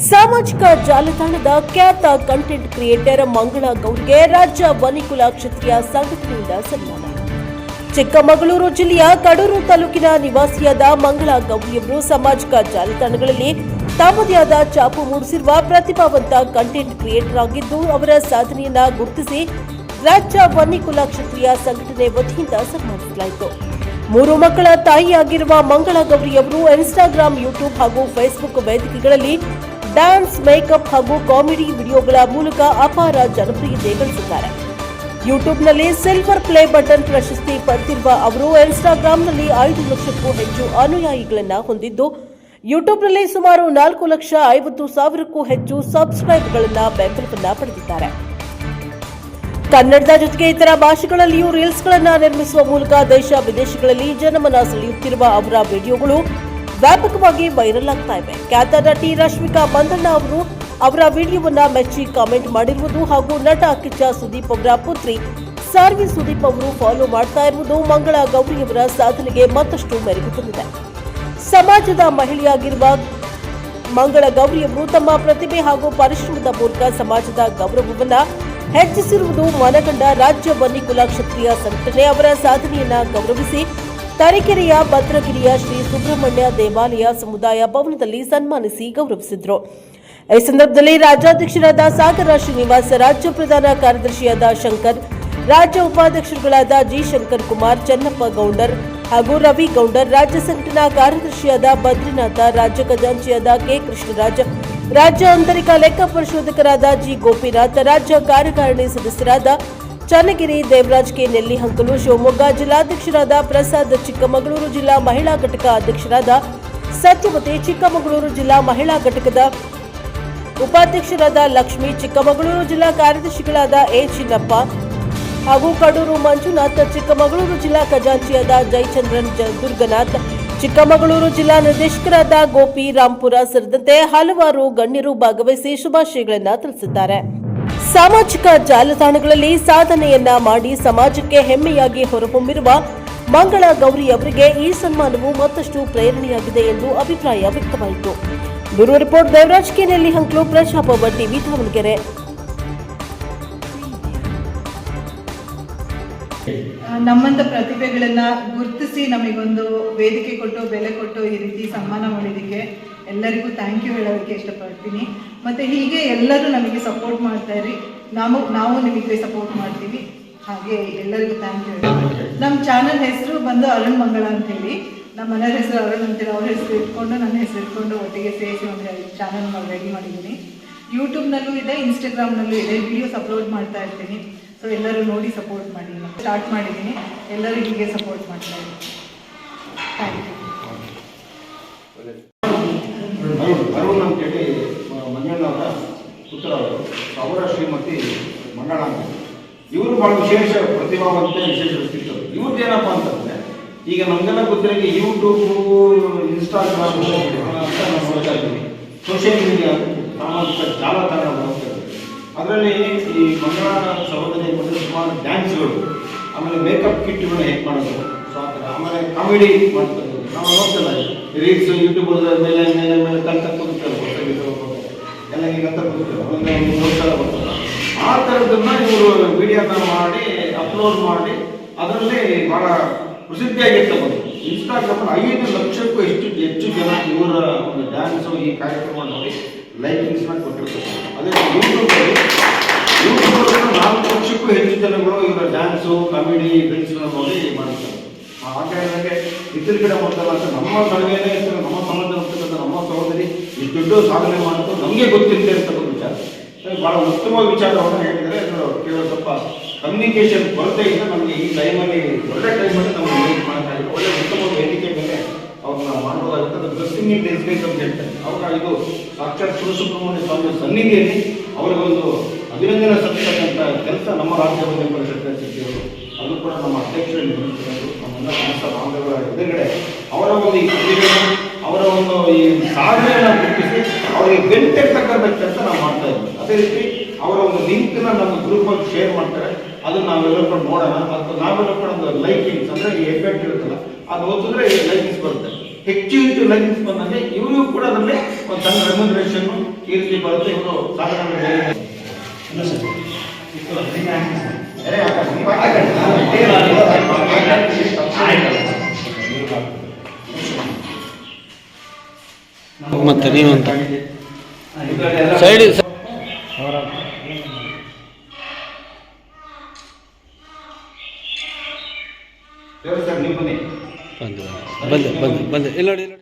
ಸಾಮಾಜಿಕ ಜಾಲತಾಣದ ಖ್ಯಾತ ಕಂಟೆಂಟ್ ಕ್ರಿಯೇಟರ್ ಮಂಗಳ ಗೌಡ್ಗೆ ರಾಜ್ಯ ವನ್ಯಕುಲ ಕ್ಷತ್ರಿಯ ಸಂಘಟನೆಯಿಂದ ಸನ್ಮಾನ. ಚಿಕ್ಕಮಗಳೂರು ಜಿಲ್ಲೆಯ ಕಡೂರು ತಾಲೂಕಿನ ನಿವಾಸಿಯಾದ ಮಂಗಳ ಗೌರಿಯವರು ಸಾಮಾಜಿಕ ಜಾಲತಾಣಗಳಲ್ಲಿ ತಮ್ಮದೇ ಆದ ಛಾಪು ಮೂಡಿಸಿರುವ ಪ್ರತಿಭಾವಂತ ಕಂಟೆಂಟ್ ಕ್ರಿಯೇಟರ್ ಆಗಿದ್ದು, ಅವರ ಸಾಧನೆಯನ್ನ ಗುರುತಿಸಿ ರಾಜ್ಯ ವನ್ಯಕುಲ ಕ್ಷತ್ರಿಯ ಸಂಘಟನೆ ವತಿಯಿಂದ ಸನ್ಮಾನಿಸಲಾಯಿತು. 3 ಮಕ್ಕಳ ತಾಯಿಯಾಗಿರುವ ಮಂಗಳ ಗೌರಿಯವರು ಇನ್ಸ್ಟಾಗ್ರಾಂ, ಯೂಟ್ಯೂಬ್ ಹಾಗೂ ಫೇಸ್ಬುಕ್ ವೇದಿಕೆಗಳಲ್ಲಿ ಡ್ಯಾನ್ಸ್, ಮೇಕಪ್ ಹಾಗೂ ಕಾಮಿಡಿ ವಿಡಿಯೋಗಳ ಮೂಲಕ ಅಪಾರ ಜನಪ್ರಿಯತೆ ಗಳಿಸಿದ್ದಾರೆ. ಯೂಟ್ಯೂಬ್ನಲ್ಲಿ ಸಿಲ್ವರ್ ಪ್ಲೇ ಬಟನ್ ಪ್ರಶಸ್ತಿ ಪಡೆದಿರುವ ಅವರು ಇನ್ಸ್ಟಾಗ್ರಾಂನಲ್ಲಿ 5 ಲಕ್ಷಕ್ಕೂ ಹೆಚ್ಚು ಅನುಯಾಯಿಗಳನ್ನು ಹೊಂದಿದ್ದು, ಯೂಟ್ಯೂಬ್ನಲ್ಲಿ ಸುಮಾರು 4,50,000ಕ್ಕೂ ಹೆಚ್ಚು ಸಬ್ಸ್ಕ್ರೈಬ್ಗಳನ್ನು ಬೆಂಬಲವನ್ನು ಪಡೆದಿದ್ದಾರೆ. ಕನ್ನಡದ ಜೊತೆಗೆ ಇತರ ಭಾಷೆಗಳಲ್ಲಿಯೂ ರೀಲ್ಸ್ಗಳನ್ನು ನಿರ್ಮಿಸುವ ಮೂಲಕ ದೇಶ ವಿದೇಶಗಳಲ್ಲಿ ಜನಮನ ಸೆಳೆಯುತ್ತಿರುವ ಅವರ ವಿಡಿಯೋಗಳು ವ್ಯಾಪಕವಾಗಿ ವೈರಲ್ ಆಗ್ತಾ ಇವೆ. ಖ್ಯಾತ ನಟಿ ರಶ್ಮಿಕಾ ಮಂದಣ್ಣ ಅವರು ಅವರ ವಿಡಿಯೋವನ್ನ ಮೆಚ್ಚಿ ಕಾಮೆಂಟ್ ಮಾಡಿರುವುದು ಹಾಗೂ ನಟ ಕಿಚ್ಚ ಸುದೀಪ್ ಅವರ ಪುತ್ರಿ ಸಾರ್ವಿ ಸುದೀಪ್ ಅವರು ಫಾಲೋ ಮಾಡ್ತಾ ಇರುವುದು ಮಂಗಳ ಗೌರಿಯವರ ಸಾಧನೆಗೆ ಮತ್ತಷ್ಟು ಮೆರುಗು ತಂದಿದೆ. ಸಮಾಜದ ಮಹಿಳೆಯಾಗಿರುವ ಮಂಗಳ ಗೌರಿಯವರು ತಮ್ಮ ಪ್ರತಿಭೆ ಹಾಗೂ ಪರಿಶ್ರಮದ ಮೂಲಕ ಸಮಾಜದ ಗೌರವವನ್ನ ಹೆಚ್ಚಿಸಿರುವುದು ಮನಗಂಡ ರಾಜ್ಯ ವನ್ಯಕುಲ ಕ್ಷತ್ರಿಯ ಸಂಘಟನೆ ಅವರ ಸಾಧನೆಯನ್ನ ಗೌರವಿಸಿ ತರೀಕೆರೆಯ ಭದ್ರಗಿರಿಯ ಶ್ರೀ ಸುಬ್ರಹ್ಮಣ್ಯ ದೇವಾಲಯ ಸಮುದಾಯ ಭವನದಲ್ಲಿ ಸನ್ಮಾನಿಸಿ ಗೌರವಿಸಿದರು. ಈ ಸಂದರ್ಭದಲ್ಲಿ ರಾಜ್ಯಾಧ್ಯಕ್ಷರಾದ ಸಾಗರ ಶ್ರೀನಿವಾಸ್, ರಾಜ್ಯ ಪ್ರಧಾನ ಕಾರ್ಯದರ್ಶಿಯಾದ ಶಂಕರ್, ರಾಜ್ಯ ಉಪಾಧ್ಯಕ್ಷರುಗಳಾದ ಜಿ ಶಂಕರ್ ಕುಮಾರ್, ಚೆನ್ನಪ್ಪ ಗೌಂಡರ್ ಹಾಗೂ ರವಿ ಗೌಂಡರ್, ರಾಜ್ಯ ಸಂಘಟನಾ ಕಾರ್ಯದರ್ಶಿಯಾದ ಬದ್ರಿನಾಥ, ರಾಜ್ಯ ಖಜಾಂಚಿಯಾದ ಕೆ ಕೃಷ್ಣರಾಜ್, ರಾಜ್ಯ ಆಂತರಿಕ ಲೆಕ್ಕ ಪರಿಶೋಧಕರಾದ ಜಿ ಗೋಪಿನಾಥ್, ರಾಜ್ಯ ಕಾರ್ಯಕಾರಿಣಿ ಸದಸ್ಯರಾದ ಚನ್ನಗಿರಿ ದೇವರಾಜ್ ಕೆ ನೆಲ್ಲಿಹಂಕಲು, ಶಿವಮೊಗ್ಗ ಜಿಲ್ಲಾಧ್ಯಕ್ಷರಾದ ಪ್ರಸಾದ್, ಚಿಕ್ಕಮಗಳೂರು ಜಿಲ್ಲಾ ಮಹಿಳಾ ಘಟಕ ಅಧ್ಯಕ್ಷರಾದ ಸತ್ಯವತಿ, ಚಿಕ್ಕಮಗಳೂರು ಜಿಲ್ಲಾ ಮಹಿಳಾ ಘಟಕದ ಉಪಾಧ್ಯಕ್ಷರಾದ ಲಕ್ಷ್ಮಿ, ಚಿಕ್ಕಮಗಳೂರು ಜಿಲ್ಲಾ ಕಾರ್ಯದರ್ಶಿಗಳಾದ ಎ ಚಿನ್ನಪ್ಪ ಹಾಗೂ ಕಡೂರು ಮಂಜುನಾಥ್, ಚಿಕ್ಕಮಗಳೂರು ಜಿಲ್ಲಾ ಖಜಾಂಚಿಯಾದ ಜಯಚಂದ್ರನ್ ದುರ್ಗನಾಥ್, ಚಿಕ್ಕಮಗಳೂರು ಜಿಲ್ಲಾ ನಿರ್ದೇಶಕರಾದ ಗೋಪಿ ರಾಂಪುರ ಸೇರಿದಂತೆ ಹಲವಾರು ಗಣ್ಯರು ಭಾಗವಹಿಸಿ ಶುಭಾಶಯಗಳನ್ನು ತಿಳಿಸಿದ್ದಾರೆ. ಸಾಮಾಜಿಕ ಜಾಲತಾಣಗಳಲ್ಲಿ ಸಾಧನೆಯನ್ನ ಮಾಡಿ ಸಮಾಜಕ್ಕೆ ಹೆಮ್ಮೆಯಾಗಿ ಹೊರಹೊಮ್ಮಿರುವ ಮಂಗಳ ಗೌರಿ ಅವರಿಗೆ ಈ ಸನ್ಮಾನವು ಮತ್ತಷ್ಟು ಪ್ರೇರಣೆಯಾಗಿದೆ ಎಂದು ಅಭಿಪ್ರಾಯ ವ್ಯಕ್ತವಾಯಿತು. Bureau report, Devaraj K Nellihankalu, Prajaprabha TV, Davangere. ನಮ್ಮಂತ ಪ್ರತಿಭೆಗಳನ್ನ ಗುರುತಿಸಿ ನಮಗೊಂದು ವೇದಿಕೆ ಕೊಟ್ಟು ಬೆಲೆ ಕೊಟ್ಟು ಈ ರೀತಿ ಸನ್ಮಾನ ಮಾಡಿದ್ದಕ್ಕೆ ಎಲ್ಲರಿಗೂ ಥ್ಯಾಂಕ್ ಯು ಹೇಳೋದಕ್ಕೆ ಇಷ್ಟಪಡ್ತೀನಿ. ಮತ್ತು ಹೀಗೆ ಎಲ್ಲರೂ ನಮಗೆ ಸಪೋರ್ಟ್ ಮಾಡ್ತಾ ಇರಿ, ನಾವು ನಿಮಗೆ ಸಪೋರ್ಟ್ ಮಾಡ್ತೀವಿ. ಹಾಗೆ ಎಲ್ಲರಿಗೂ ಥ್ಯಾಂಕ್ ಯು. ನಮ್ಮ ಚಾನಲ್ ಹೆಸರು ಬಂದು ಅರುಣ್ ಮಂಗಳ ಅಂತೇಳಿ, ನಮ್ಮ ಮನೆಯವ್ರ ಹೆಸರು ಅರುಣ್ ಅಂತೇಳಿ, ಅವ್ರ ಹೆಸರು ಇಟ್ಕೊಂಡು ನನ್ನ ಹೆಸರು ಇಟ್ಕೊಂಡು ಒಟ್ಟಿಗೆ ಸೇರಿಸಿ ಒಂದು ಚಾನಲ್ ರೆಡಿ ಮಾಡಿದ್ದೀನಿ. ಯೂಟ್ಯೂಬ್ನಲ್ಲೂ ಇದೆ, ಇನ್ಸ್ಟಾಗ್ರಾಮ್ನಲ್ಲೂ ಇದೆ, ವಿಡಿಯೋಸ್ ಅಪ್ಲೋಡ್ ಮಾಡ್ತಾ ಇರ್ತೀನಿ. ಸೊ ಎಲ್ಲರೂ ನೋಡಿ ಸಪೋರ್ಟ್ ಮಾಡಿ. ಸ್ಟಾರ್ಟ್ ಮಾಡಿದ್ದೀನಿ, ಎಲ್ಲರೂ ಹೀಗೆ ಸಪೋರ್ಟ್ ಮಾಡ್ತಾ ಇದ್ದೀನಿ. Thank you. ಅರುಣ್ ಅಂತೇಳಿ ಮಂಜಣ್ಣವರ ಪುತ್ರ ಅವರ ಶ್ರೀಮತಿ ಮಂಗಳ ಅಂತ. ಇವರು ಭಾಳ ವಿಶೇಷ ಪ್ರತಿಭಾವಂತ, ವಿಶೇಷ ವ್ಯಕ್ತಿತ್ವ. ಇವ್ರದ್ದು ಏನಪ್ಪ ಅಂತಂದರೆ, ಈಗ ನಮಗೆಲ್ಲ ಗೊತ್ತಿರೋಂಗೆ ಯೂಟ್ಯೂಬು, ಇನ್ಸ್ಟಾಗ್ರಾಮ್ ಅಂತ ನಾವು ನೋಡ್ತಾ ಇದ್ದೀವಿ. ಸೋಷಿಯಲ್ ಮೀಡಿಯಾ, ಸಾಮಾಜಿಕ ಜಾಲತಾಣ ನೋಡ್ತಾ ಇದ್ದೀವಿ. ಅದರಲ್ಲಿ ಈ ಮಂಗಳ ಸಹೋದರಿ ಬಂದರೆ ಸುಮಾರು ಡ್ಯಾನ್ಸ್ಗಳು, ಆಮೇಲೆ ಮೇಕಪ್ ಕಿಟ್ಗಳನ್ನ ಹೇಗೆ ಮಾಡೋದು, ಸೊ ಆಮೇಲೆ ಕಾಮಿಡಿ ಮಾಡ್ತಾರೆ. ನಾವು ನೋಡ್ತಲ್ಲ ರೀಲ್ಸ್, ಯೂಟ್ಯೂಬ್ ಮೇಲೆ ಮೇಲೆ ಮೇಲೆ ಕಲ್ತ ಕೂರುತ್ತಲ್ಲ, ಎಲ್ಲ ಹೀಗಂತ ಕೂರುತ್ತಲ್ಲ, ಒಂದು ನೋಡ್ತಾರೆ ಬರ್ತಲ್ಲ. ಆ ಥರದನ್ನ ಇವರು ವಿಡಿಯೋನ ಮಾಡಿ ಅಪ್ಲೋಡ್ ಮಾಡಿ ಅದರಲ್ಲಿ ಭಾಳ ಪ್ರಸಿದ್ಧಿಯಾಗಿರ್ತದೆ. ಇನ್ಸ್ಟಾಗ್ರಾಮಲ್ಲಿ 5 ಲಕ್ಷಕ್ಕೂ ಹೆಚ್ಚು ಜನ ಇವರ ಒಂದು ಡ್ಯಾನ್ಸು, ಈ ಕಾರ್ಯಕ್ರಮ ನೋಡಿ ಲೈಕಿಂಗ್ಸ್ನ ಕೊಟ್ಟಿರ್ತಾರೆ. ಅದೇ ಯೂಟ್ಯೂಬಲ್ಲಿ 4 ಲಕ್ಷಕ್ಕೂ ಹೆಚ್ಚು ಜನಗಳು ಇವರ ಡ್ಯಾನ್ಸು, ಕಾಮಿಡಿ, ರೀಲ್ಸ್ಗಳನ್ನ ನೋಡಿ ಮಾಡ್ತಾರೆ. ಹಾಗೆ ಇತರ ಕಡೆ ಮಾಡ್ತಾರೆ ಅಂತ ನಮ್ಮ ನಡುವೆನೇ ಇರ್ತಾರೆ. ನಮ್ಮ ಸಮಾಜ ಇರ್ತಕ್ಕಂಥ ನಮ್ಮ ಸಹೋದರಿ ಇಷ್ಟು ದೊಡ್ಡ ಸಾಧನೆ ಮಾಡೋದು ನಮಗೆ ಗೊತ್ತಿರುತ್ತೆ ಅಂತಕ್ಕಂಥ ವಿಚಾರ ಭಾಳ ಉತ್ತಮ ವಿಚಾರವನ್ನು ಹೇಳಿದರೆ, ಕೇವಲ ಸ್ವಲ್ಪ ಕಮ್ಯುನಿಕೇಷನ್ ಕೊರತೆಯಿಂದ ನಮಗೆ ಈ ಟೈಮಲ್ಲಿ ಒಳ್ಳೆ ಟೈಮಲ್ಲಿ ನಮಗೆ ವೇಟ್ ಮಾಡ್ತಾ ಇದ್ದಾರೆ. ಒಳ್ಳೆ ಉತ್ತಮ ವೇದಿಕೆ ಮೇಲೆ ಅವ್ರನ್ನ ಮಾಡಬಹುದಾಗುತ್ತೆ. ಬ್ಲೆಸ್ಸಿಂಗ್ ಇನ್ ಡಿಸ್ಗೈಸ್ ಅಂತ ಹೇಳ್ತಾರೆ. ಅವ್ರ ಇದು ಸಾಕ್ಷಾತ್ ಶಿವಸುಬ್ರಹ್ಮಣ್ಯ ಸ್ವಾಮಿ ಸನ್ನಿಧಿಯಲ್ಲಿ ಅವರಿಗೊಂದು ಅಭಿನಂದನೆ ಸಲ್ಲಿಸತಕ್ಕಂಥ ಕೆಲಸ ನಮ್ಮ ರಾಜ್ಯ ವನ್ಯ ಪರಿಷತ್ ಸಿಕ್ಕಿರೋದು. ಅದು ಕೂಡ ನಮ್ಮ ಅಧ್ಯಕ್ಷರಲ್ಲಿ ನಮ್ಮೆಲ್ಲ ಸಮಸ್ತ ಬಾಂಧವರ ಎದುರುಗಡೆ ಅವರ ಒಂದು ಈ ಪ್ರತಿಭೆಯನ್ನು, ಅವರ ಒಂದು ಈ ಸಾಧನೆಯನ್ನು ಗುರುತಿಸಿ ಅವರಿಗೆ ಬೆಂತೆರ್ತಕ್ಕಂಥ ಕೆಲಸ ನಾವು ಮಾಡ್ತಾ ಇದ್ದೀವಿ. ಅದೇ ರೀತಿ ಅವರ ಒಂದು ಲಿಂಕ್ನ ನಮ್ಮ ಗ್ರೂಪಲ್ಲಿ ಶೇರ್ ಮಾಡ್ತಾರೆ. ಅದನ್ನು ನಾವೆಲ್ಲರೂ ಕೂಡ ನೋಡೋಣ. ಅದು ನಾವೆಲ್ಲ ಕೂಡ ಒಂದು ಲೈಕಿಂಗ್ಸ್ ಅಂದರೆ ಈ ಎಫೆಕ್ಟ್ ಇರುತ್ತಲ್ಲ, ಅದು ಓದಿದ್ರೆ ಲೈಕಿಂಗ್ಸ್ ಬರುತ್ತೆ. ಹೆಚ್ಚು ಲೈಸೆನ್ಸ್ ಬಂದಂಗೆ ಇವರಿಗೂ ಕೂಡ ಅದರಲ್ಲಿ ಒಂದು ಸಣ್ಣ ರೆಮ್ಯುನರೇಷನ್ ಈ ರೀತಿ ಬರುತ್ತೆ. ಇವರು ಸಾಧನೆ ಮತ್ತೆ ನೀವು ಅಂತ ಸೈಡ್ ಸರ್ ನೀವು ಬನ್ನಿ ಬಂದೆ ಇಲ್ಲ ನೋಡಿ.